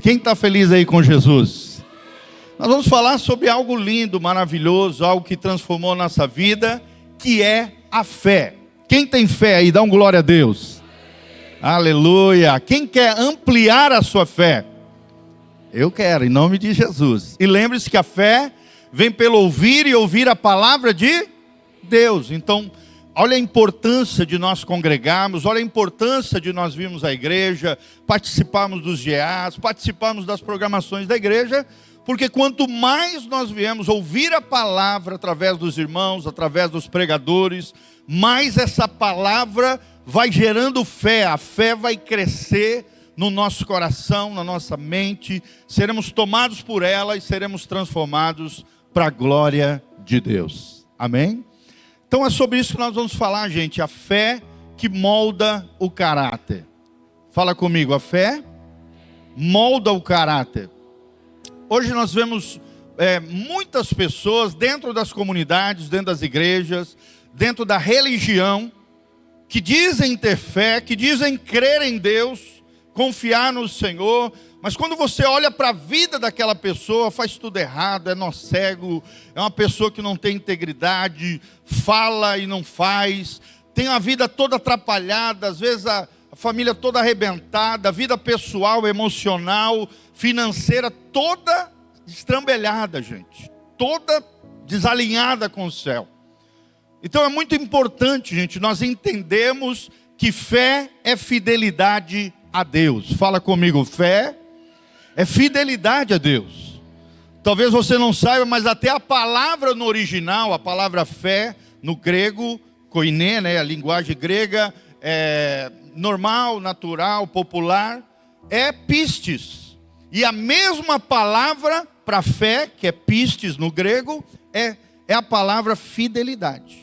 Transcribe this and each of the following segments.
Quem está feliz aí com Jesus? Nós vamos falar sobre algo lindo, maravilhoso, algo que transformou a nossa vida, que é a fé. Quem tem fé aí, dá um glória a Deus. Aleluia. Quem quer ampliar a sua fé? Eu quero, em nome de Jesus. E lembre-se que a fé vem pelo ouvir e ouvir a palavra de Deus. Então, olha a importância de nós congregarmos, olha a importância de nós virmos à igreja, participarmos dos GAs, participarmos das programações da igreja, porque quanto mais nós viemos ouvir a palavra através dos irmãos, através dos pregadores, mais essa palavra vai gerando fé, a fé vai crescer no nosso coração, na nossa mente, seremos tomados por ela e seremos transformados para a glória de Deus. Amém? Então é sobre isso que nós vamos falar, gente, a fé que molda o caráter. Fala comigo, a fé molda o caráter. Hoje nós vemos muitas pessoas dentro das comunidades, dentro das igrejas, dentro da religião, que dizem ter fé, que dizem crer em Deus, confiar no Senhor, mas quando você olha para a vida daquela pessoa, faz tudo errado, é nó cego, é uma pessoa que não tem integridade, fala e não faz, tem a vida toda atrapalhada, às vezes a família toda arrebentada, a vida pessoal, emocional, financeira, toda estrambelhada, gente, toda desalinhada com o céu. Então é muito importante, gente, nós entendemos que fé é fidelidade a Deus. Fala comigo, fé é fidelidade a Deus. Talvez você não saiba, mas até a palavra no original, a palavra fé, no grego, koiné, né, a linguagem grega, normal, natural, popular, é pistes. E a mesma palavra para fé, que é pistes no grego, é a palavra fidelidade.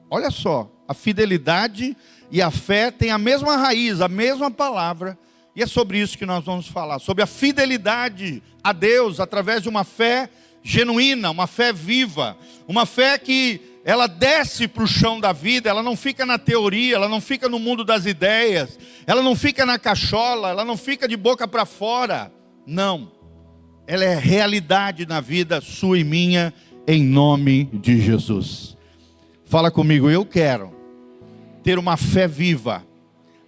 Olha só, a fidelidade e a fé têm a mesma raiz, a mesma palavra. E é sobre isso que nós vamos falar, sobre a fidelidade a Deus, através de uma fé genuína, uma fé viva, uma fé que ela desce para o chão da vida, ela não fica na teoria, ela não fica no mundo das ideias, ela não fica na cachola, ela não fica de boca para fora, não, ela é realidade na vida sua e minha, em nome de Jesus. Fala comigo, eu quero ter uma fé viva,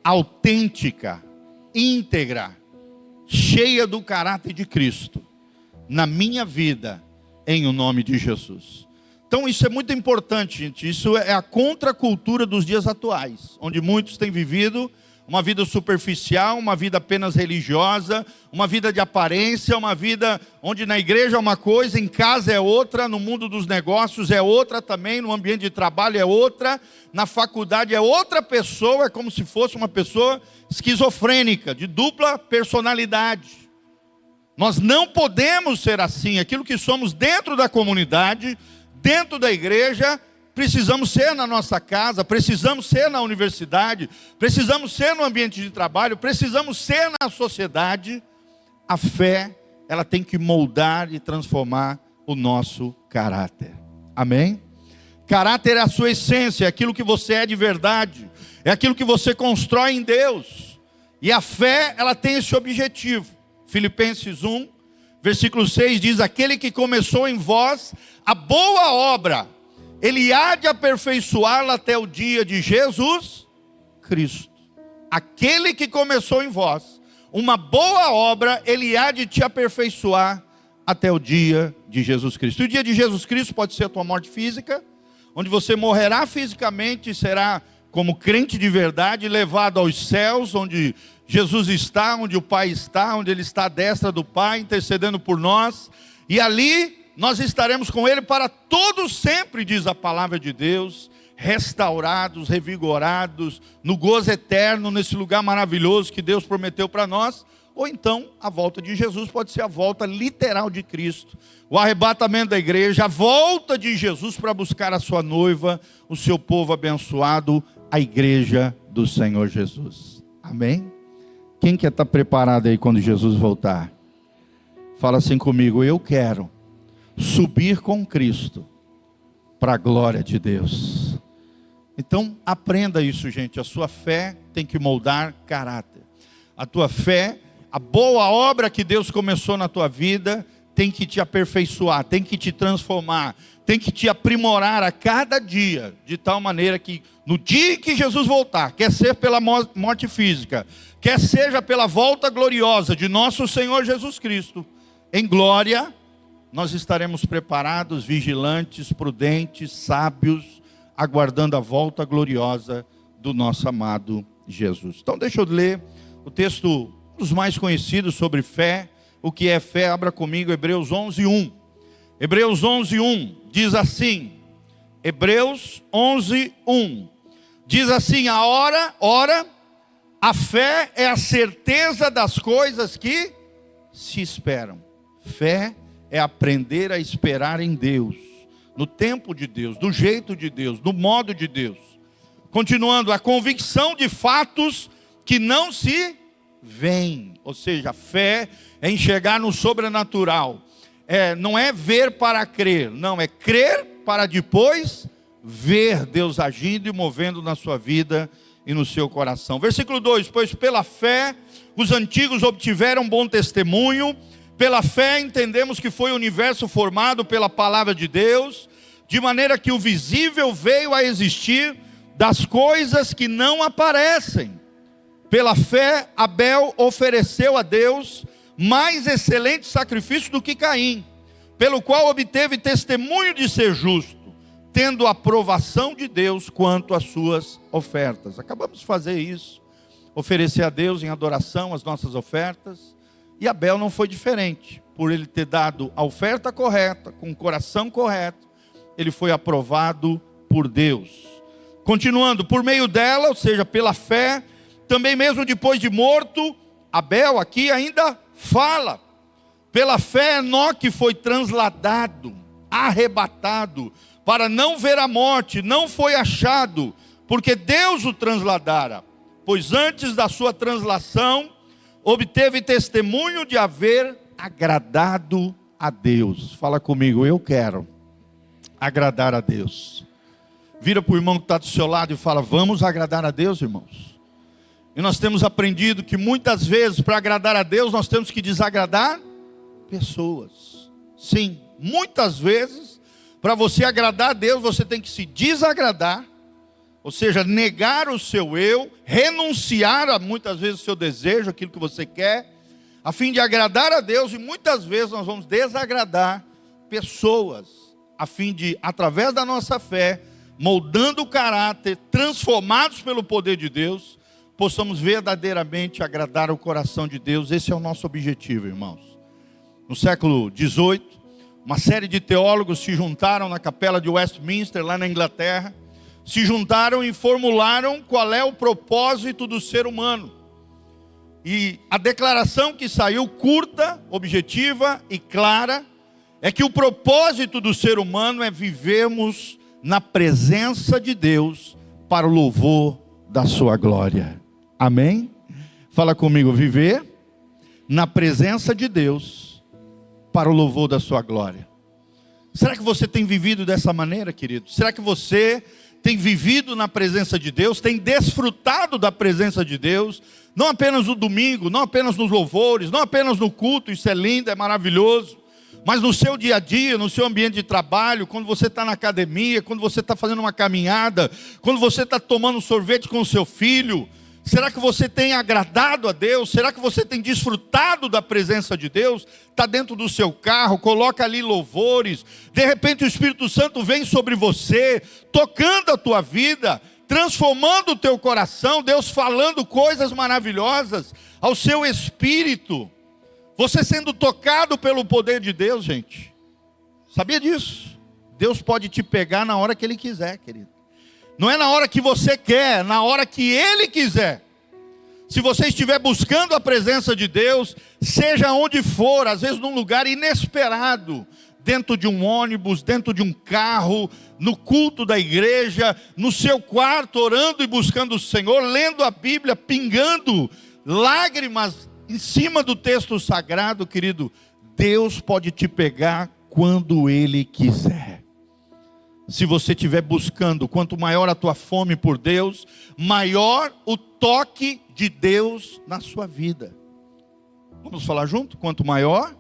autêntica, íntegra, cheia do caráter de Cristo, na minha vida, em o nome de Jesus. Então isso é muito importante, gente. Isso é a contracultura dos dias atuais, onde muitos têm vivido uma vida superficial, uma vida apenas religiosa, uma vida de aparência, uma vida onde na igreja é uma coisa, em casa é outra, no mundo dos negócios é outra também, no ambiente de trabalho é outra, na faculdade é outra pessoa, é como se fosse uma pessoa esquizofrênica, de dupla personalidade. Nós não podemos ser assim. Aquilo que somos dentro da comunidade, dentro da igreja, precisamos ser na nossa casa, precisamos ser na universidade, precisamos ser no ambiente de trabalho, precisamos ser na sociedade. A fé, ela tem que moldar e transformar o nosso caráter. Amém? Caráter é a sua essência, é aquilo que você é de verdade, é aquilo que você constrói em Deus. E a fé, ela tem esse objetivo. Filipenses 1, versículo 6 diz: aquele que começou em vós a boa obra, ele há de aperfeiçoá-la até o dia de Jesus Cristo. Aquele que começou em vós uma boa obra, ele há de te aperfeiçoar até o dia de Jesus Cristo. E o dia de Jesus Cristo pode ser a tua morte física, onde você morrerá fisicamente e será, como crente de verdade, levado aos céus, onde Jesus está, onde o Pai está, onde Ele está à destra do Pai, intercedendo por nós. E ali nós estaremos com Ele para todos sempre, diz a palavra de Deus, restaurados, revigorados, no gozo eterno, nesse lugar maravilhoso que Deus prometeu para nós. Ou então, a volta de Jesus pode ser a volta literal de Cristo, o arrebatamento da igreja, a volta de Jesus para buscar a sua noiva, o seu povo abençoado, a igreja do Senhor Jesus. Amém? Quem quer estar preparado aí quando Jesus voltar? Fala assim comigo, eu quero subir com Cristo para a glória de Deus. Então aprenda isso, gente. A sua fé tem que moldar caráter. A tua fé, A boa obra que Deus começou na tua vida tem que te aperfeiçoar, tem que te transformar, tem que te aprimorar a cada dia, de tal maneira que no dia em que Jesus voltar, quer ser pela morte física, quer seja pela volta gloriosa de nosso Senhor Jesus Cristo, em glória, nós estaremos preparados, vigilantes, prudentes, sábios, aguardando a volta gloriosa do nosso amado Jesus. Então deixa eu ler o texto, um dos mais conhecidos sobre fé. O que é fé? Abra comigo Hebreus 11:1. Hebreus 11:1 diz assim, Hebreus 11:1 diz assim: ora, a fé é a certeza das coisas que se esperam. Fé é aprender a esperar em Deus, no tempo de Deus, do jeito de Deus, do modo de Deus. Continuando, a convicção de fatos que não se veem. Ou seja, a fé é enxergar no sobrenatural. Não é ver para crer, não, é crer para depois ver Deus agindo e movendo na sua vida e no seu coração. Versículo 2: pois pela fé os antigos obtiveram bom testemunho. Pela fé entendemos que foi o universo formado pela palavra de Deus, de maneira que o visível veio a existir das coisas que não aparecem. Pela fé Abel ofereceu a Deus mais excelente sacrifício do que Caim, pelo qual obteve testemunho de ser justo, tendo aprovação de Deus quanto às suas ofertas. Acabamos de fazer isso, oferecer a Deus em adoração as nossas ofertas. E Abel não foi diferente, por ele ter dado a oferta correta, com o coração correto, ele foi aprovado por Deus. Continuando, por meio dela, ou seja, pela fé, também mesmo depois de morto, Abel aqui ainda fala. Pela fé Enoque foi transladado, arrebatado, para não ver a morte, não foi achado, porque Deus o transladara, pois antes da sua translação, obteve testemunho de haver agradado a Deus. Fala comigo, eu quero agradar a Deus. Vira para o irmão que está do seu lado e fala, vamos agradar a Deus, irmãos. E nós temos aprendido que muitas vezes para agradar a Deus nós temos que desagradar pessoas. Sim, muitas vezes para você agradar a Deus você tem que se desagradar. Ou seja, negar o seu eu, renunciar a muitas vezes o seu desejo, aquilo que você quer, a fim de agradar a Deus. E muitas vezes nós vamos desagradar pessoas, a fim de, através da nossa fé, moldando o caráter, transformados pelo poder de Deus, possamos verdadeiramente agradar o coração de Deus. Esse é o nosso objetivo, irmãos. No século XVIII, uma série de teólogos se juntaram na capela de Westminster, lá na Inglaterra, se juntaram e formularam qual é o propósito do ser humano. E a declaração que saiu, curta, objetiva e clara, é que o propósito do ser humano é vivermos na presença de Deus para o louvor da sua glória. Amém? Fala comigo, viver na presença de Deus para o louvor da sua glória. Será que você tem vivido dessa maneira, querido? Será que você tem vivido na presença de Deus, tem desfrutado da presença de Deus, não apenas no domingo, não apenas nos louvores, não apenas no culto, isso é lindo, é maravilhoso, mas no seu dia a dia, no seu ambiente de trabalho, quando você está na academia, quando você está fazendo uma caminhada, quando você está tomando sorvete com o seu filho, será que você tem agradado a Deus? Será que você tem desfrutado da presença de Deus? Está dentro do seu carro, coloca ali louvores, de repente o Espírito Santo vem sobre você, tocando a tua vida, transformando o teu coração, Deus falando coisas maravilhosas ao seu espírito, você sendo tocado pelo poder de Deus, gente. Sabia disso? Deus pode te pegar na hora que Ele quiser, querido. Não é na hora que você quer, é na hora que Ele quiser. Se você estiver buscando a presença de Deus, seja onde for, às vezes num lugar inesperado, dentro de um ônibus, dentro de um carro, no culto da igreja, no seu quarto, orando e buscando o Senhor, lendo a Bíblia, pingando lágrimas em cima do texto sagrado, querido, Deus pode te pegar quando Ele quiser. Se você estiver buscando, quanto maior a tua fome por Deus, maior o toque de Deus na sua vida. Vamos falar junto? Quanto maior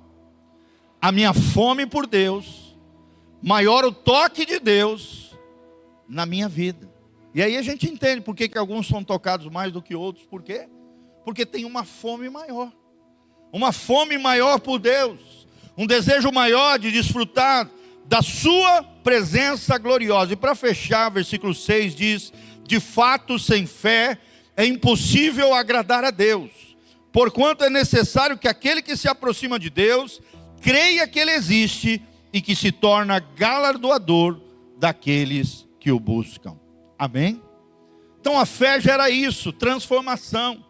a minha fome por Deus, maior o toque de Deus na minha vida. E aí a gente entende por que alguns são tocados mais do que outros. Por quê? Porque tem uma fome maior. Uma fome maior por Deus. Um desejo maior de desfrutar da sua presença gloriosa. E para fechar, versículo 6 diz: de fato, sem fé é impossível agradar a Deus. Porquanto é necessário que aquele que se aproxima de Deus creia que Ele existe e que se torna galardoador daqueles que o buscam. Amém? Então a fé gera isso, transformação.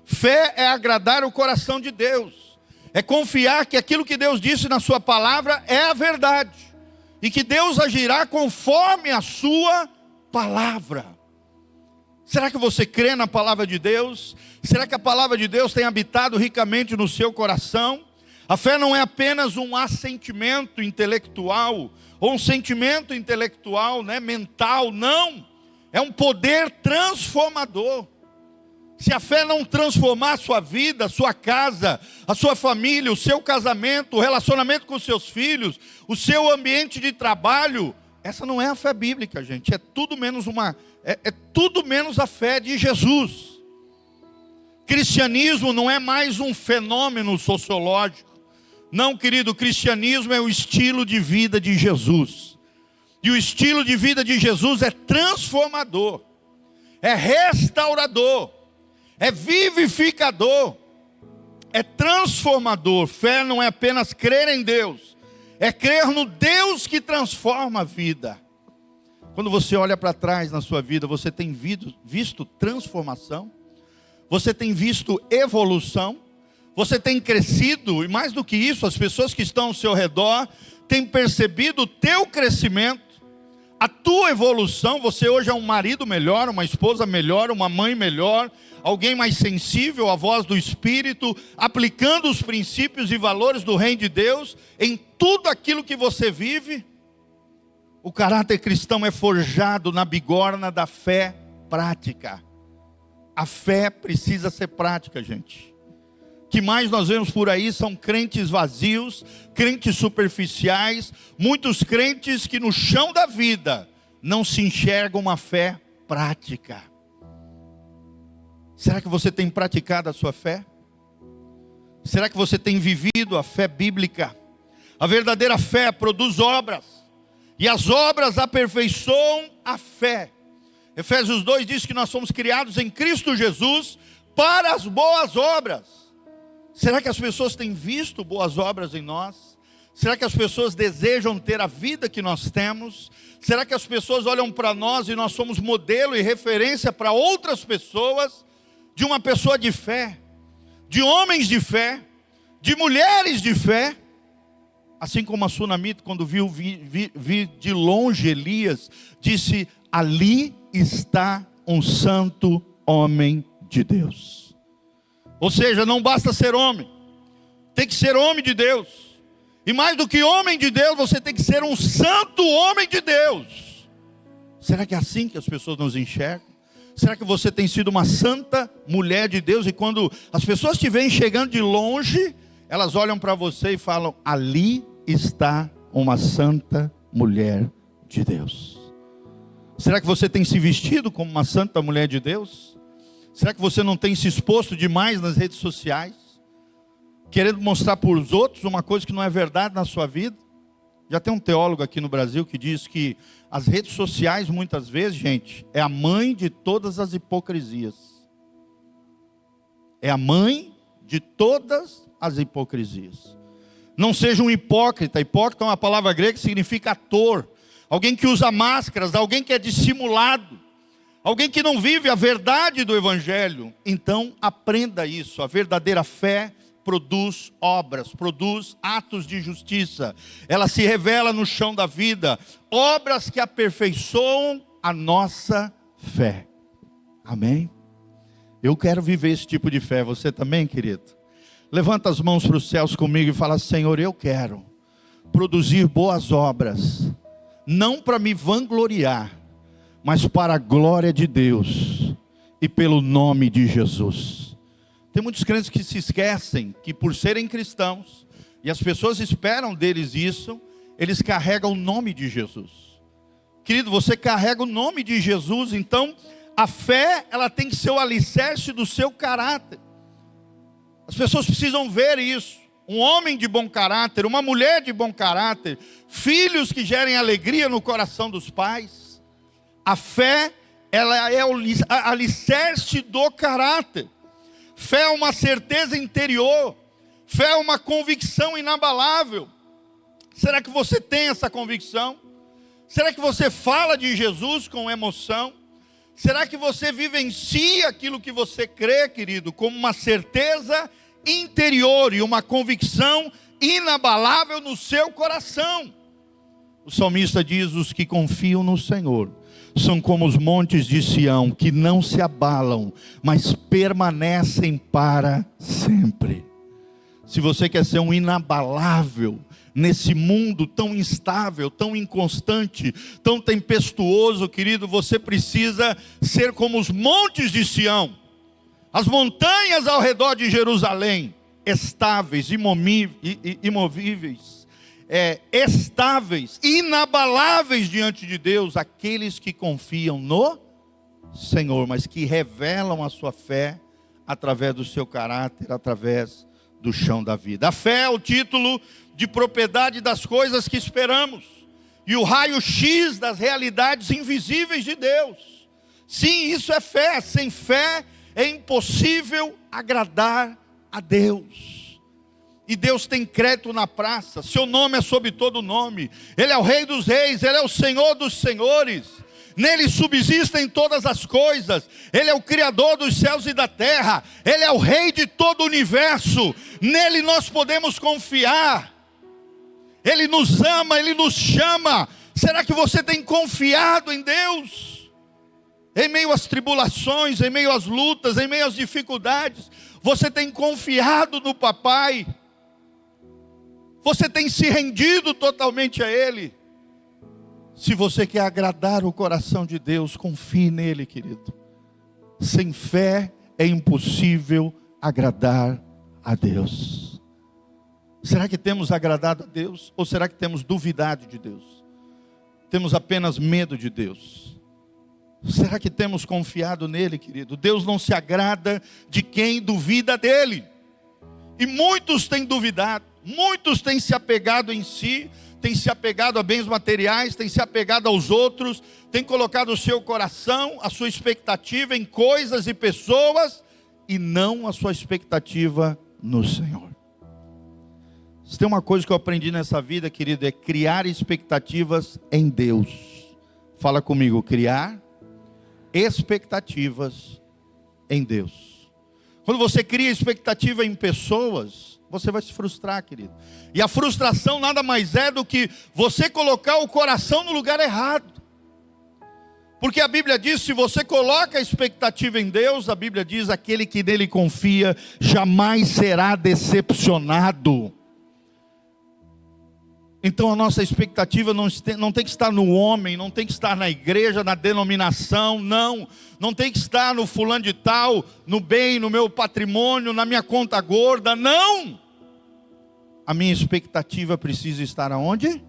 Fé é agradar o coração de Deus. É confiar que aquilo que Deus disse na sua palavra é a verdade. E que Deus agirá conforme a sua palavra. Será que você crê na palavra de Deus? Será que a palavra de Deus tem habitado ricamente no seu coração? A fé não é apenas um assentimento intelectual, ou um sentimento intelectual, mental, não. É um poder transformador. Se a fé não transformar a sua vida, a sua casa, a sua família, o seu casamento, o relacionamento com os seus filhos, o seu ambiente de trabalho, essa não é a fé bíblica, gente. É tudo menos tudo menos a fé de Jesus. Cristianismo não é mais um fenômeno sociológico. Não, querido, o cristianismo é o estilo de vida de Jesus. E o estilo de vida de Jesus é transformador, é restaurador, é vivificador, é transformador. Fé não é apenas crer em Deus, é crer no Deus que transforma a vida. Quando você olha para trás na sua vida, você tem visto transformação? Você tem visto evolução? Você tem crescido? E mais do que isso, as pessoas que estão ao seu redor têm percebido o teu crescimento, a tua evolução. Você hoje é um marido melhor, uma esposa melhor, uma mãe melhor, alguém mais sensível à voz do Espírito, aplicando os princípios e valores do reino de Deus em tudo aquilo que você vive. O caráter cristão é forjado na bigorna da fé prática. A fé precisa ser prática, gente. O que mais nós vemos por aí são crentes vazios, crentes superficiais, muitos crentes que no chão da vida não se enxergam uma fé prática. Será que você tem praticado a sua fé? Será que você tem vivido a fé bíblica? A verdadeira fé produz obras, e as obras aperfeiçoam a fé. Efésios 2 diz que nós somos criados em Cristo Jesus para as boas obras. Será que as pessoas têm visto boas obras em nós? Será que as pessoas desejam ter a vida que nós temos? Será que as pessoas olham para nós e nós somos modelo e referência para outras pessoas? De uma pessoa de fé, de homens de fé, de mulheres de fé? Assim como a sunamita, quando viu de longe Elias, disse: ali está um santo homem de Deus. Ou seja, não basta ser homem, tem que ser homem de Deus. E mais do que homem de Deus, você tem que ser um santo homem de Deus. Será que é assim que as pessoas nos enxergam? Será que você tem sido uma santa mulher de Deus? E quando as pessoas te veem chegando de longe, elas olham para você e falam: ali está uma santa mulher de Deus. Será que você tem se vestido como uma santa mulher de Deus? Será que você não tem se exposto demais nas redes sociais, querendo mostrar para os outros uma coisa que não é verdade na sua vida? Já tem um teólogo aqui no Brasil que diz que as redes sociais, muitas vezes, gente, é a mãe de todas as hipocrisias. É a mãe de todas as hipocrisias. Não seja um hipócrita. Hipócrita é uma palavra grega que significa ator. Alguém que usa máscaras, alguém que é dissimulado. Alguém que não vive a verdade do Evangelho. Então aprenda isso. A verdadeira fé produz obras, produz atos de justiça. Ela se revela no chão da vida. Obras que aperfeiçoam a nossa fé. Amém? Eu quero viver esse tipo de fé. Você também, querido? Levanta as mãos para os céus comigo e fala: Senhor, eu quero produzir boas obras. Não para me vangloriar, mas para a glória de Deus e pelo nome de Jesus. Tem muitos crentes que se esquecem que por serem cristãos, e as pessoas esperam deles isso, eles carregam o nome de Jesus. Querido, você carrega o nome de Jesus, então a fé, ela tem que ser o alicerce do seu caráter. As pessoas precisam ver isso. Um homem de bom caráter, uma mulher de bom caráter, filhos que gerem alegria no coração dos pais. A fé, ela é o alicerce do caráter. Fé é uma certeza interior. Fé é uma convicção inabalável. Será que você tem essa convicção? Será que você fala de Jesus com emoção? Será que você vivencia aquilo que você crê, querido, como uma certeza interior e uma convicção inabalável no seu coração? O salmista diz: os que confiam no Senhor são como os montes de Sião, que não se abalam, mas permanecem para sempre. Se você quer ser um inabalável nesse mundo tão instável, tão inconstante, tão tempestuoso, querido, você precisa ser como os montes de Sião, as montanhas ao redor de Jerusalém, estáveis, imovíveis, estáveis, inabaláveis diante de Deus, aqueles que confiam no Senhor, mas que revelam a sua fé através do seu caráter, através do chão da vida. A fé é o título de propriedade das coisas que esperamos, e o raio-x das realidades invisíveis de Deus. Sim, isso é fé. Sem fé é impossível agradar a Deus. E Deus tem crédito na praça, seu nome é sobre todo nome, Ele é o Rei dos Reis, Ele é o Senhor dos Senhores, nele subsistem todas as coisas, Ele é o Criador dos céus e da terra, Ele é o Rei de todo o universo, nele nós podemos confiar, Ele nos ama, Ele nos chama. Será que você tem confiado em Deus? Em meio às tribulações, em meio às lutas, em meio às dificuldades, você tem confiado no papai? Você tem se rendido totalmente a Ele? Se você quer agradar o coração de Deus, confie nele, querido. Sem fé é impossível agradar a Deus. Será que temos agradado a Deus? Ou será que temos duvidado de Deus? Temos apenas medo de Deus? Será que temos confiado nele, querido? Deus não se agrada de quem duvida dele. E muitos têm duvidado, muitos têm se apegado em si, têm se apegado a bens materiais, têm se apegado aos outros, têm colocado o seu coração, a sua expectativa em coisas e pessoas, e não a sua expectativa no Senhor. Se tem uma coisa que eu aprendi nessa vida, querido, é criar expectativas em Deus. Fala comigo, criar expectativas em Deus. Quando você cria expectativa em pessoas, você vai se frustrar, querido. E a frustração nada mais é do que você colocar o coração no lugar errado. Porque a Bíblia diz, se você coloca a expectativa em Deus, a Bíblia diz, aquele que nele confia jamais será decepcionado. Então a nossa expectativa não tem que estar no homem, não tem que estar na igreja, na denominação, não tem que estar no fulano de tal, no bem, no meu patrimônio, na minha conta gorda, não! A minha expectativa precisa estar aonde?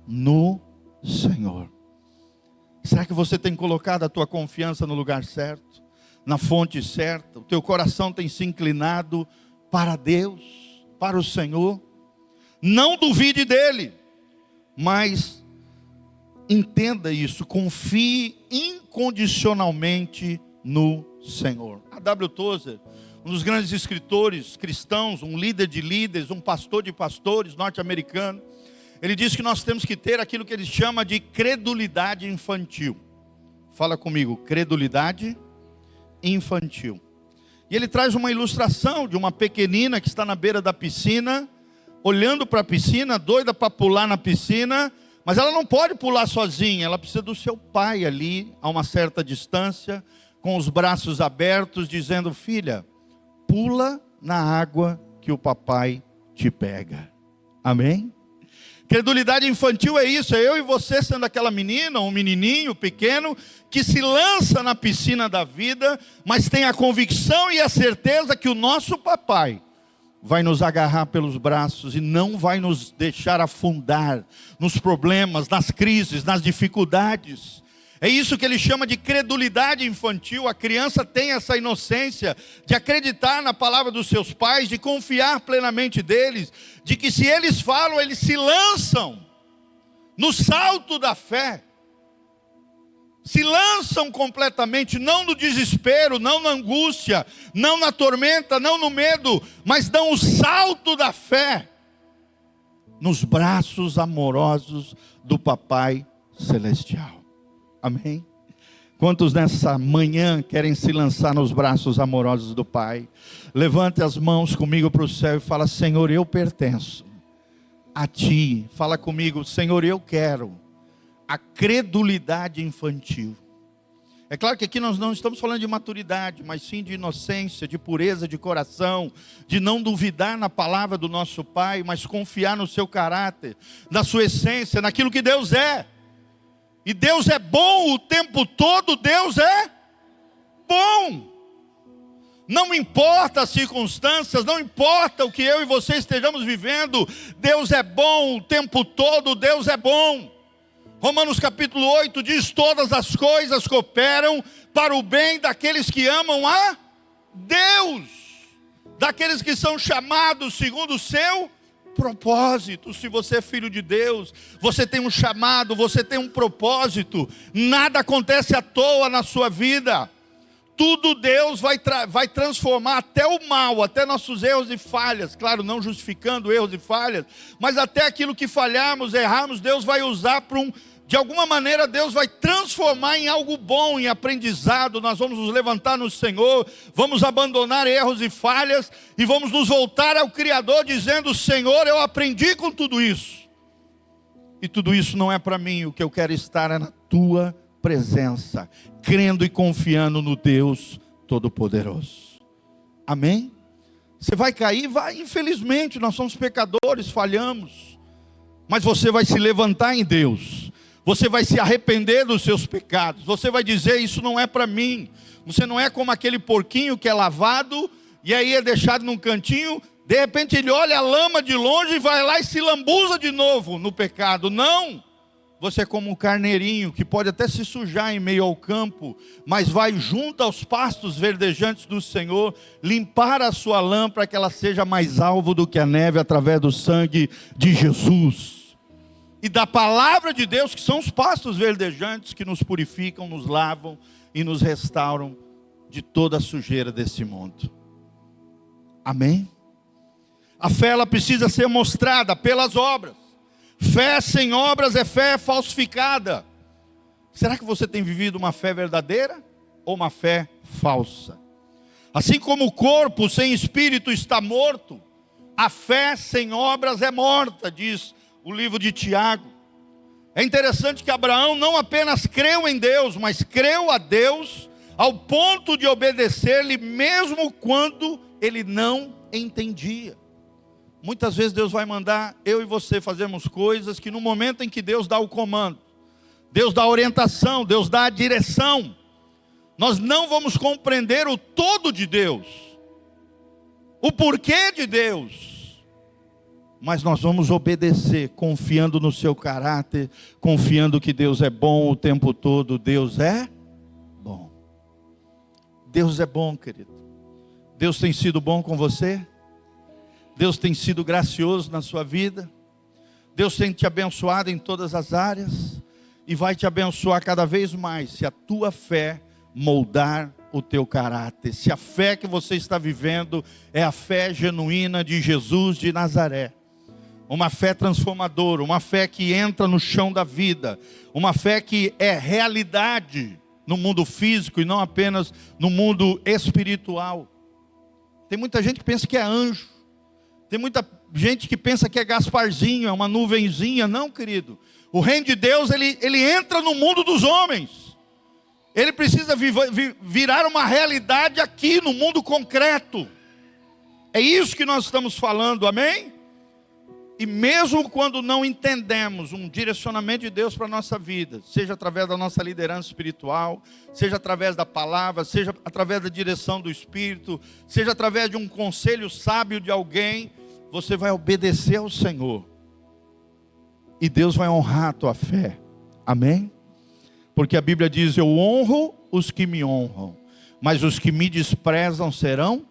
No Senhor. Será que você tem colocado a tua confiança no lugar certo? Na fonte certa? O teu coração tem se inclinado para Deus, para o Senhor? Não duvide dele, mas entenda isso, confie incondicionalmente no Senhor. A W. Tozer, um dos grandes escritores cristãos, um líder de líderes, um pastor de pastores norte-americano, ele diz que nós temos que ter aquilo que ele chama de credulidade infantil. Fala comigo, credulidade infantil. E ele traz uma ilustração de uma pequenina que está na beira da piscina, olhando para a piscina, doida para pular na piscina, mas ela não pode pular sozinha, ela precisa do seu pai ali, a uma certa distância, com os braços abertos, dizendo: filha, pula na água que o papai te pega. Amém? Credulidade infantil é isso, é eu e você sendo aquela menina, um menininho pequeno, que se lança na piscina da vida, mas tem a convicção e a certeza que o nosso papai vai nos agarrar pelos braços e não vai nos deixar afundar nos problemas, nas crises, nas dificuldades. É isso que ele chama de credulidade infantil. A criança tem essa inocência de acreditar na palavra dos seus pais, de confiar plenamente deles, de que se eles falam, eles se lançam no salto da fé. Se lançam completamente, não no desespero, não na angústia, não na tormenta, não no medo, mas dão o salto da fé nos braços amorosos do Papai Celestial. Amém? Quantos nessa manhã querem se lançar nos braços amorosos do Pai? Levante as mãos comigo para o céu e fala: Senhor, eu pertenço a Ti. Fala comigo: Senhor, eu quero a credulidade infantil. É claro que aqui nós não estamos falando de maturidade, mas sim de inocência, de pureza de coração, de não duvidar na palavra do nosso Pai, mas confiar no seu caráter, na sua essência, naquilo que Deus é. E Deus é bom o tempo todo, Deus é bom. Não importa as circunstâncias, não importa o que eu e você estejamos vivendo, Deus é bom o tempo todo, Deus é bom. Romanos capítulo 8 diz: todas as coisas cooperam para o bem daqueles que amam a Deus, daqueles que são chamados segundo o seu propósito. Se você é filho de Deus, você tem um chamado, você tem um propósito. Nada acontece à toa na sua vida. Tudo Deus vai transformar, até o mal, até nossos erros e falhas. Claro, não justificando erros e falhas, mas até aquilo que falharmos, errarmos, Deus vai usar de alguma maneira Deus vai transformar em algo bom, em aprendizado. Nós vamos nos levantar no Senhor, vamos abandonar erros e falhas e vamos nos voltar ao Criador dizendo: Senhor, eu aprendi com tudo isso. E tudo isso não é para mim, o que eu quero estar é na Tua presença, crendo e confiando no Deus Todo-Poderoso. Amém? Você vai cair? Vai, infelizmente, nós somos pecadores, falhamos. Mas você vai se levantar em Deus. Você vai se arrepender dos seus pecados. Você vai dizer: isso não é para mim. Você não é como aquele porquinho que é lavado e aí é deixado num cantinho. De repente ele olha a lama de longe e vai lá e se lambuza de novo no pecado. Não. Você é como um carneirinho que pode até se sujar em meio ao campo, mas vai junto aos pastos verdejantes do Senhor, limpar a sua lã para que ela seja mais alvo do que a neve através do sangue de Jesus. E da palavra de Deus, que são os pastos verdejantes que nos purificam, nos lavam e nos restauram de toda a sujeira desse mundo. Amém? A fé, ela precisa ser mostrada pelas obras. Fé sem obras é fé falsificada. Será que você tem vivido uma fé verdadeira ou uma fé falsa? Assim como o corpo sem espírito está morto, a fé sem obras é morta, diz o livro de Tiago. É interessante que Abraão não apenas creu em Deus, mas creu a Deus ao ponto de obedecer-lhe mesmo quando ele não entendia. Muitas vezes Deus vai mandar eu e você fazermos coisas que no momento em que Deus dá o comando, Deus dá a orientação, Deus dá a direção, nós não vamos compreender o todo de Deus, o porquê de Deus, mas nós vamos obedecer, confiando no seu caráter, confiando que Deus é bom o tempo todo. Deus é bom. Deus é bom, querido. Deus tem sido bom com você? Deus tem sido gracioso na sua vida? Deus tem te abençoado em todas as áreas? E vai te abençoar cada vez mais, se a tua fé moldar o teu caráter. Se a fé que você está vivendo é a fé genuína de Jesus de Nazaré. Uma fé transformadora, uma fé que entra no chão da vida, uma fé que é realidade no mundo físico e não apenas no mundo espiritual. Tem muita gente que pensa que é anjo, tem muita gente que pensa que é Gasparzinho, é uma nuvenzinha. Não, querido, o reino de Deus ele entra no mundo dos homens, ele precisa virar uma realidade aqui no mundo concreto. É isso que nós estamos falando, amém? E mesmo quando não entendemos um direcionamento de Deus para a nossa vida, seja através da nossa liderança espiritual, seja através da palavra, seja através da direção do Espírito, seja através de um conselho sábio de alguém, você vai obedecer ao Senhor. E Deus vai honrar a tua fé. Amém? Porque a Bíblia diz: eu honro os que me honram, mas os que me desprezam serão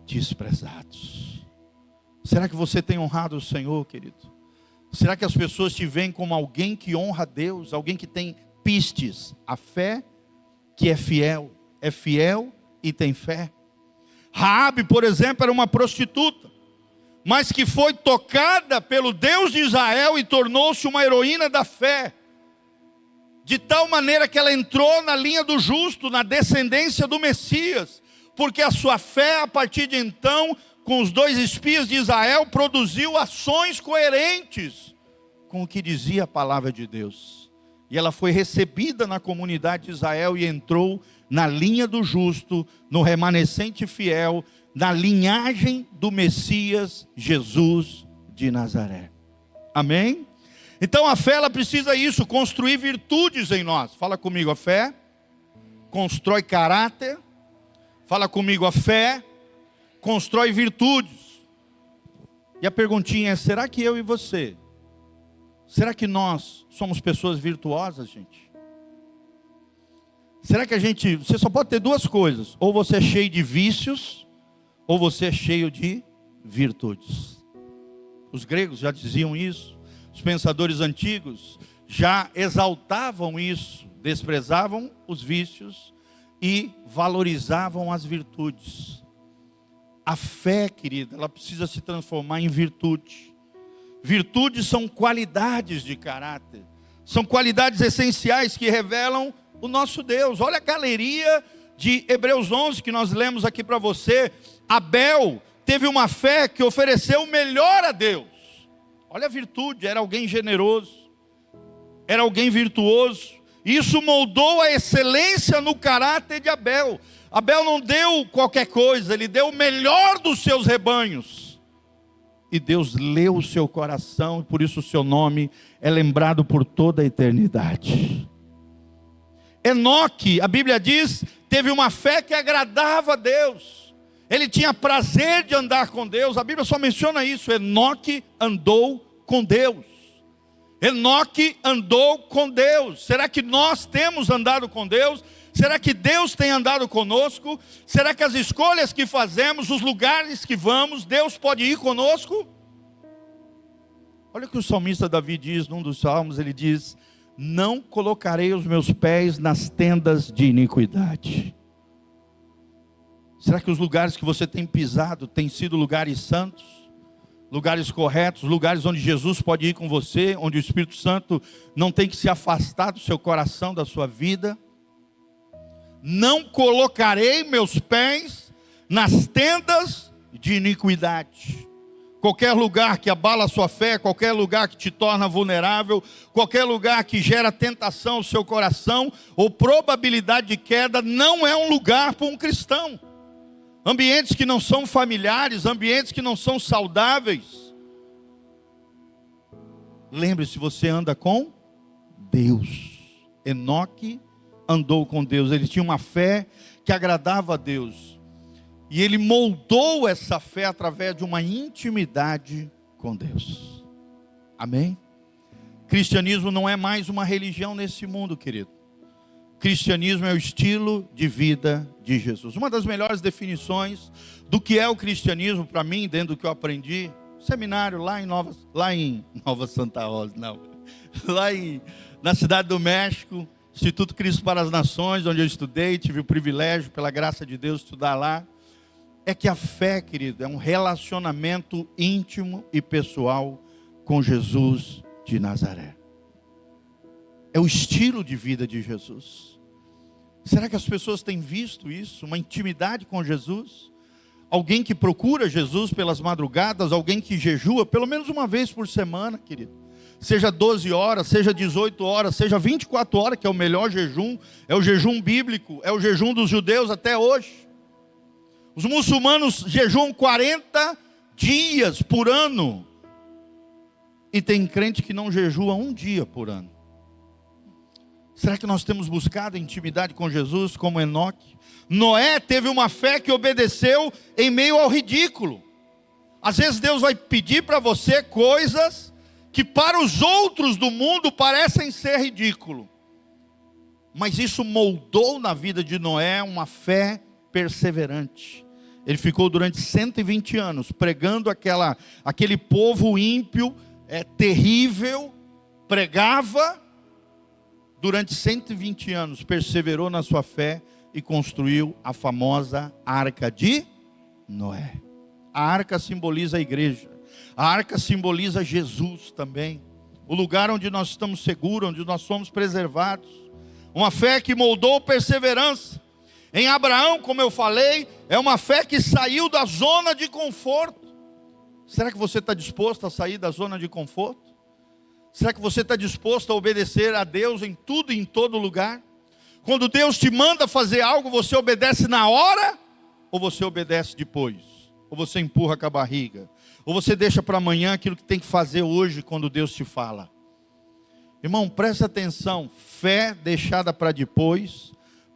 desprezados. Será que você tem honrado o Senhor, querido? Será que as pessoas te veem como alguém que honra a Deus? Alguém que tem pistes, a fé que é fiel e tem fé. Raabe, por exemplo, era uma prostituta, mas que foi tocada pelo Deus de Israel e tornou-se uma heroína da fé. De tal maneira que ela entrou na linha do justo, na descendência do Messias, porque a sua fé, a partir de então, com os 2 espias de Israel, produziu ações coerentes com o que dizia a palavra de Deus. E ela foi recebida na comunidade de Israel e entrou na linha do justo, no remanescente fiel, na linhagem do Messias Jesus de Nazaré. Amém? Então a fé, ela precisa isso, construir virtudes em nós. Fala comigo, a fé constrói caráter. Fala comigo, a fé constrói virtudes. E a perguntinha é: será que eu e você, será que nós somos pessoas virtuosas, gente? Será que você só pode ter 2 coisas: ou você é cheio de vícios, ou você é cheio de virtudes. Os gregos já diziam isso, os pensadores antigos já exaltavam isso, desprezavam os vícios e valorizavam as virtudes. A fé, querida, ela precisa se transformar em virtude. Virtudes são qualidades de caráter, são qualidades essenciais que revelam o nosso Deus. Olha a galeria de Hebreus 11 que nós lemos aqui para você. Abel teve uma fé que ofereceu o melhor a Deus. Olha a virtude, era alguém generoso, era alguém virtuoso. Isso moldou a excelência no caráter de Abel. Abel não deu qualquer coisa, ele deu o melhor dos seus rebanhos. E Deus leu o seu coração, e por isso o seu nome é lembrado por toda a eternidade. Enoque, a Bíblia diz, teve uma fé que agradava a Deus. Ele tinha prazer de andar com Deus. A Bíblia só menciona isso: Enoque andou com Deus. Enoque andou com Deus. Será que nós temos andado com Deus? Será que Deus tem andado conosco? Será que as escolhas que fazemos, os lugares que vamos, Deus pode ir conosco? Olha o que o salmista Davi diz num dos salmos. Ele diz: não colocarei os meus pés nas tendas de iniquidade. Será que os lugares que você tem pisado têm sido lugares santos? Lugares corretos, lugares onde Jesus pode ir com você, onde o Espírito Santo não tem que se afastar do seu coração, da sua vida? Não colocarei meus pés nas tendas de iniquidade. Qualquer lugar que abala a sua fé, qualquer lugar que te torna vulnerável, qualquer lugar que gera tentação ao seu coração, ou probabilidade de queda, não é um lugar para um cristão. Ambientes que não são familiares, ambientes que não são saudáveis. Lembre-se, você anda com Deus. Enoque andou com Deus, ele tinha uma fé que agradava a Deus. E ele moldou essa fé através de uma intimidade com Deus. Amém? Cristianismo não é mais uma religião nesse mundo, querido. Cristianismo é o estilo de vida de Jesus. Uma das melhores definições do que é o cristianismo para mim, dentro do que eu aprendi, seminário lá em Nova Santa Rosa, na cidade do México, Instituto Cristo para as Nações, onde eu estudei, tive o privilégio, pela graça de Deus, de estudar lá. É que a fé, querido, é um relacionamento íntimo e pessoal com Jesus de Nazaré. É o estilo de vida de Jesus. Será que as pessoas têm visto isso? Uma intimidade com Jesus? Alguém que procura Jesus pelas madrugadas, alguém que jejua pelo menos uma vez por semana, querido. Seja 12 horas, seja 18 horas, seja 24 horas, que é o melhor jejum, é o jejum bíblico, é o jejum dos judeus até hoje. Os muçulmanos jejuam 40 dias por ano. E tem crente que não jejua um dia por ano. Será que nós temos buscado intimidade com Jesus como Enoque? Noé teve uma fé que obedeceu em meio ao ridículo. Às vezes Deus vai pedir para você coisas que para os outros do mundo parecem ser ridículo. Mas isso moldou na vida de Noé uma fé perseverante. Ele ficou durante 120 anos pregando aquele povo ímpio, terrível, pregava durante 120 anos, perseverou na sua fé e construiu a famosa Arca de Noé. A arca simboliza a igreja, a arca simboliza Jesus também, o lugar onde nós estamos seguros, onde nós somos preservados. Uma fé que moldou perseverança. Em Abraão, como eu falei, é uma fé que saiu da zona de conforto. Será que você está disposto a sair da zona de conforto? Será que você está disposto a obedecer a Deus em tudo e em todo lugar? Quando Deus te manda fazer algo, você obedece na hora? Ou você obedece depois? Ou você empurra com a barriga? Ou você deixa para amanhã aquilo que tem que fazer hoje quando Deus te fala? Irmão, presta atenção. Fé deixada para depois,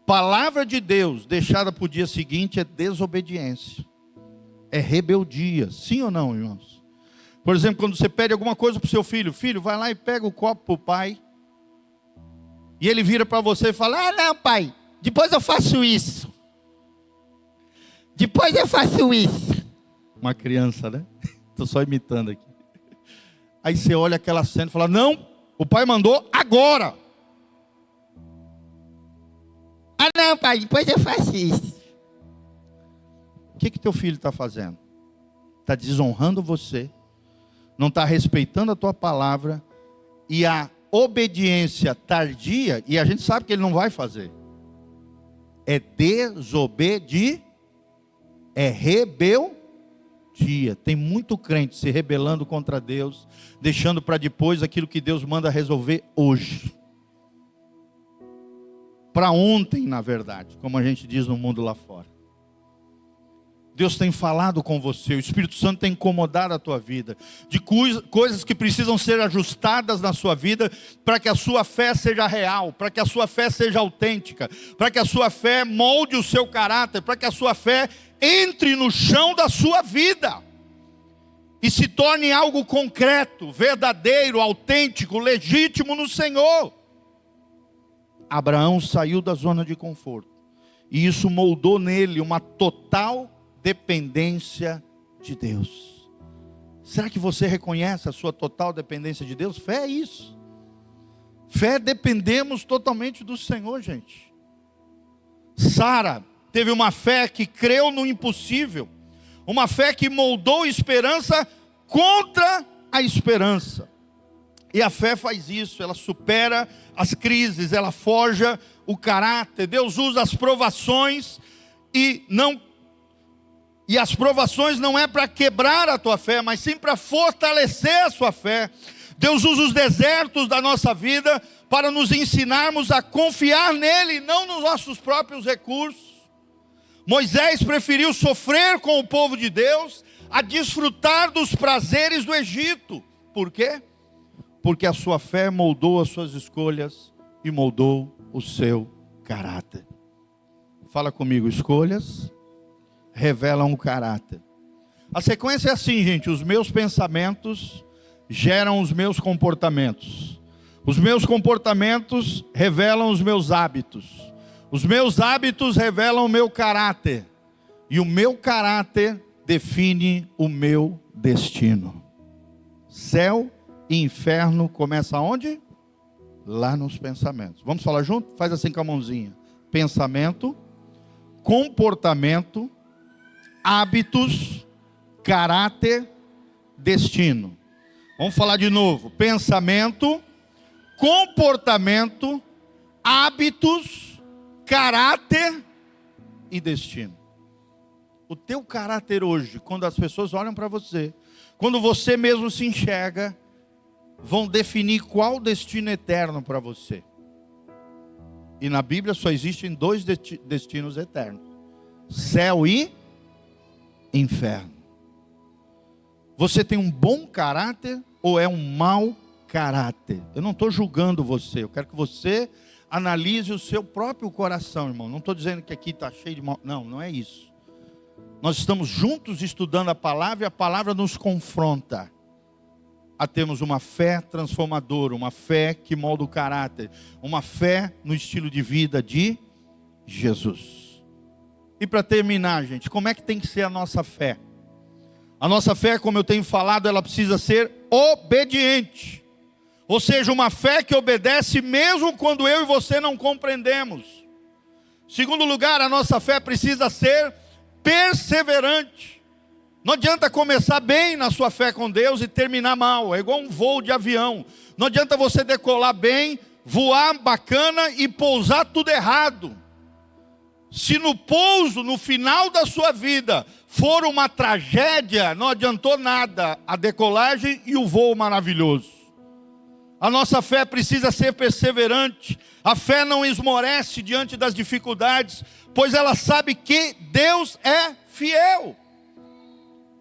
palavra de Deus deixada para o dia seguinte é desobediência. É rebeldia. Sim ou não, irmãos? Por exemplo, quando você pede alguma coisa para o seu filho. Filho, vai lá e pega o copo para o pai. E ele vira para você e fala: ah, não, pai, depois eu faço isso. Depois eu faço isso. Uma criança, né? Estou só imitando aqui. Aí você olha aquela cena e fala: não, o pai mandou agora. Ah, não, pai, depois eu faço isso. O que teu filho está fazendo? Está desonrando você, não está respeitando a tua palavra, e a obediência tardia, e a gente sabe que ele não vai fazer, é desobedir, é rebeldia. Tem muito crente se rebelando contra Deus, deixando para depois aquilo que Deus manda resolver hoje, para ontem, na verdade, como a gente diz no mundo lá fora. Deus tem falado com você, o Espírito Santo tem incomodado a tua vida, de coisas que precisam ser ajustadas na sua vida, para que a sua fé seja real, para que a sua fé seja autêntica, para que a sua fé molde o seu caráter, para que a sua fé entre no chão da sua vida, e se torne algo concreto, verdadeiro, autêntico, legítimo no Senhor. Abraão saiu da zona de conforto, e isso moldou nele uma total dependência de Deus. Será que você reconhece a sua total dependência de Deus? Fé é isso. Fé, dependemos totalmente do Senhor, gente. Sara teve uma fé que creu no impossível, uma fé que moldou esperança contra a esperança. E a fé faz isso, ela supera as crises, ela forja o caráter. Deus usa as provações e as provações não é para quebrar a tua fé, mas sim para fortalecer a sua fé. Deus usa os desertos da nossa vida para nos ensinarmos a confiar nele, não nos nossos próprios recursos. Moisés preferiu sofrer com o povo de Deus a desfrutar dos prazeres do Egito. Por quê? Porque a sua fé moldou as suas escolhas e moldou o seu caráter. Fala comigo, escolhas revelam o caráter. A sequência é assim, gente: os meus pensamentos geram os meus comportamentos. Os meus comportamentos revelam os meus hábitos. Os meus hábitos revelam o meu caráter. E o meu caráter define o meu destino. Céu e inferno começa onde? Lá nos pensamentos. Vamos falar junto? Faz assim com a mãozinha. Pensamento, comportamento, hábitos, caráter, destino. Vamos falar de novo. Pensamento, comportamento, hábitos, caráter e destino. O teu caráter hoje, quando as pessoas olham para você, quando você mesmo se enxerga, vão definir qual destino eterno para você. E na Bíblia só existem dois destinos eternos: céu e inferno. Você tem um bom caráter ou é um mau caráter? Eu não estou julgando você, eu quero que você analise o seu próprio coração, irmão. Não estou dizendo que aqui está cheio de mal. Não, não é isso. Nós estamos juntos estudando a palavra e a palavra nos confronta a termos uma fé transformadora, uma fé que molda o caráter, uma fé no estilo de vida de Jesus. E para terminar, gente, como é que tem que ser a nossa fé? A nossa fé, como eu tenho falado, ela precisa ser obediente. Ou seja, uma fé que obedece mesmo quando eu e você não compreendemos. Segundo lugar, a nossa fé precisa ser perseverante. Não adianta começar bem na sua fé com Deus e terminar mal. É igual um voo de avião. Não adianta você decolar bem, voar bacana e pousar tudo errado. Se no pouso, no final da sua vida, for uma tragédia, não adiantou nada a decolagem e o voo maravilhoso. A nossa fé precisa ser perseverante. A fé não esmorece diante das dificuldades, pois ela sabe que Deus é fiel.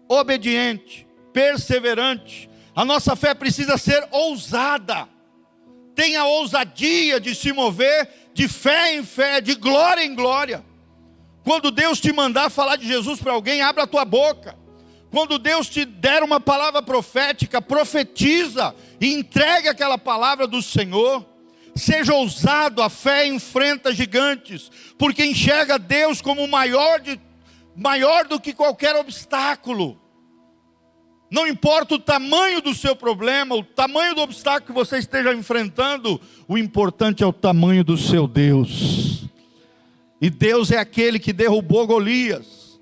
Obediente, perseverante. A nossa fé precisa ser ousada. Tenha ousadia de se mover de fé em fé, de glória em glória. Quando Deus te mandar falar de Jesus para alguém, abra a tua boca. Quando Deus te der uma palavra profética, profetiza e entregue aquela palavra do Senhor. Seja ousado, a fé enfrenta gigantes, porque enxerga Deus como maior do que qualquer obstáculo. Não importa o tamanho do seu problema, o tamanho do obstáculo que você esteja enfrentando, o importante é o tamanho do seu Deus. E Deus é aquele que derrubou Golias.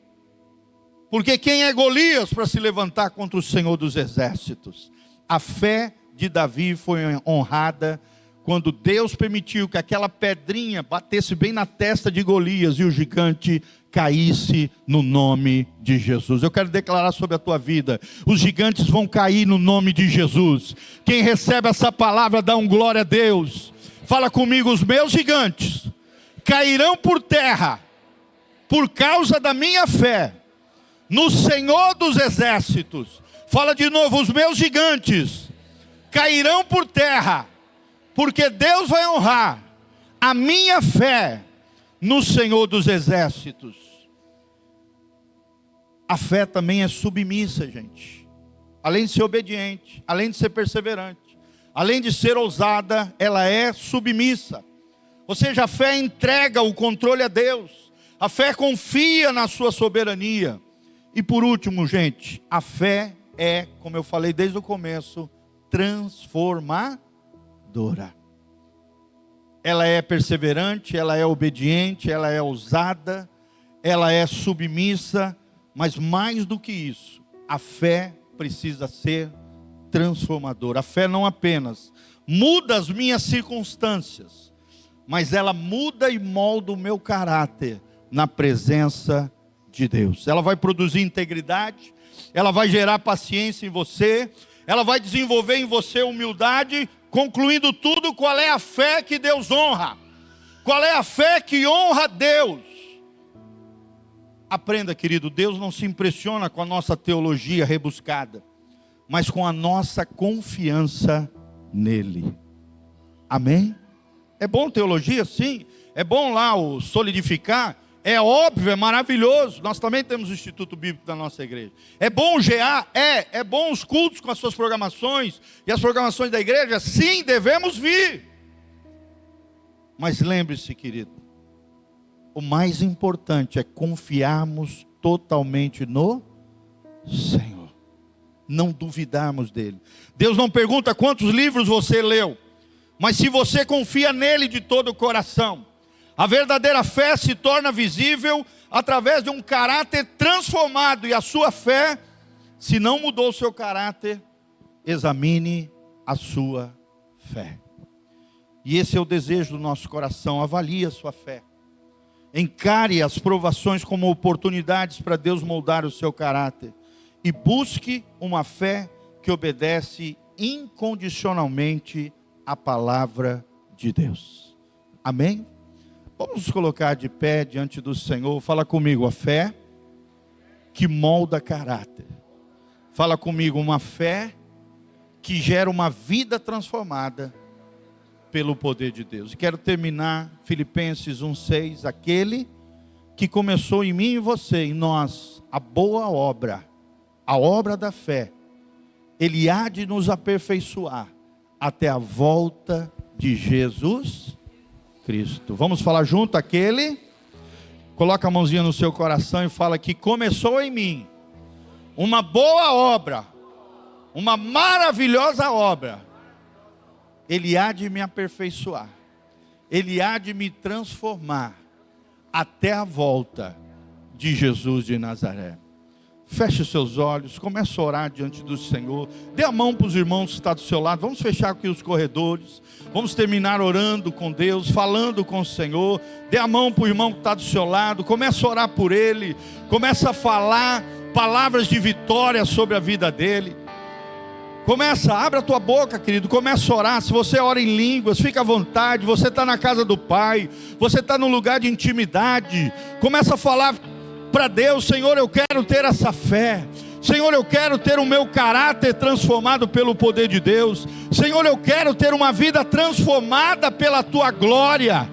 Porque quem é Golias para se levantar contra o Senhor dos exércitos? A fé de Davi foi honrada quando Deus permitiu que aquela pedrinha batesse bem na testa de Golias e o gigante caísse no nome de Jesus. Eu quero declarar sobre a tua vida: os gigantes vão cair no nome de Jesus. Quem recebe essa palavra dá um glória a Deus. Fala comigo: os meus gigantes cairão por terra por causa da minha fé no Senhor dos exércitos. Fala de novo: os meus gigantes cairão por terra, porque Deus vai honrar a minha fé no Senhor dos exércitos. A fé também é submissa, gente. Além de ser obediente, além de ser perseverante, além de ser ousada, ela é submissa. Ou seja, a fé entrega o controle a Deus. A fé confia na sua soberania. E por último, gente, a fé é, como eu falei desde o começo, transformadora. Ela é perseverante, ela é obediente, ela é ousada, ela é submissa, mas mais do que isso, a fé precisa ser transformadora. A fé não apenas muda as minhas circunstâncias, mas ela muda e molda o meu caráter na presença de Deus. Ela vai produzir integridade, ela vai gerar paciência em você, ela vai desenvolver em você humildade. Concluindo tudo, qual é a fé que Deus honra? Qual é a fé que honra Deus? Aprenda, querido, Deus não se impressiona com a nossa teologia rebuscada, mas com a nossa confiança nele. Amém? É bom teologia? Sim. É bom lá o solidificar? É óbvio, é maravilhoso. Nós também temos o Instituto Bíblico da nossa igreja. É bom o GA? É bom os cultos com as suas programações e as programações da igreja? Sim, devemos vir. Mas lembre-se, querido, o mais importante é confiarmos totalmente no Senhor. Não duvidarmos dele. Deus não pergunta quantos livros você leu, mas se você confia nele de todo o coração. A verdadeira fé se torna visível através de um caráter transformado. E a sua fé, se não mudou o seu caráter, examine a sua fé. E esse é o desejo do nosso coração. Avalie a sua fé. Encare as provações como oportunidades para Deus moldar o seu caráter. E busque uma fé que obedece incondicionalmente à palavra de Deus. Amém? Vamos nos colocar de pé diante do Senhor. Fala comigo: a fé que molda caráter. Fala comigo: uma fé que gera uma vida transformada pelo poder de Deus. E quero terminar Filipenses 1:6, aquele que começou em mim e você, em nós, a boa obra, a obra da fé, Ele há de nos aperfeiçoar até a volta de Jesus Cristo. Vamos falar junto, aquele, coloca a mãozinha no seu coração e fala que começou em mim uma boa obra, uma maravilhosa obra, Ele há de me aperfeiçoar, Ele há de me transformar até a volta de Jesus de Nazaré. Feche os seus olhos, comece a orar diante do Senhor. Dê a mão para os irmãos que estão do seu lado. Vamos fechar aqui os corredores. Vamos terminar orando com Deus, falando com o Senhor. Dê a mão para o irmão que está do seu lado. Comece a orar por ele. Comece a falar palavras de vitória sobre a vida dele. Começa, abre a tua boca, querido, começa a orar. Se você ora em línguas, fica à vontade. Você está na casa do Pai, você está num lugar de intimidade. Começa a falar para Deus: Senhor, eu quero ter essa fé. Senhor, eu quero ter o meu caráter transformado pelo poder de Deus. Senhor, eu quero ter uma vida transformada pela tua glória.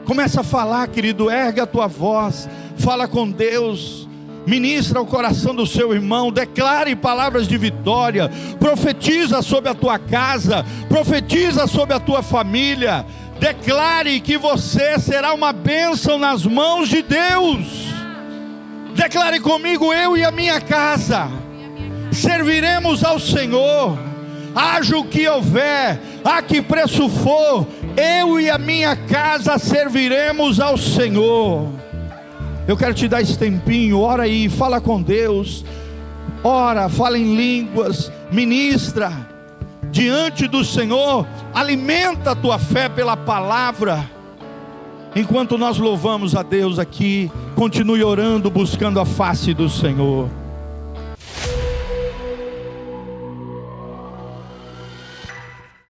Começa a falar, querido, ergue a tua voz, fala com Deus. Ministra o coração do seu irmão, declare palavras de vitória, profetiza sobre a tua casa, profetiza sobre a tua família, declare que você será uma bênção nas mãos de Deus. Declare comigo: eu e a minha casa serviremos ao Senhor, haja o que houver, a que preço for, eu e a minha casa serviremos ao Senhor. Eu quero te dar esse tempinho, ora aí, fala com Deus, ora, fala em línguas, ministra diante do Senhor, alimenta a tua fé pela palavra. Enquanto nós louvamos a Deus aqui, continue orando, buscando a face do Senhor.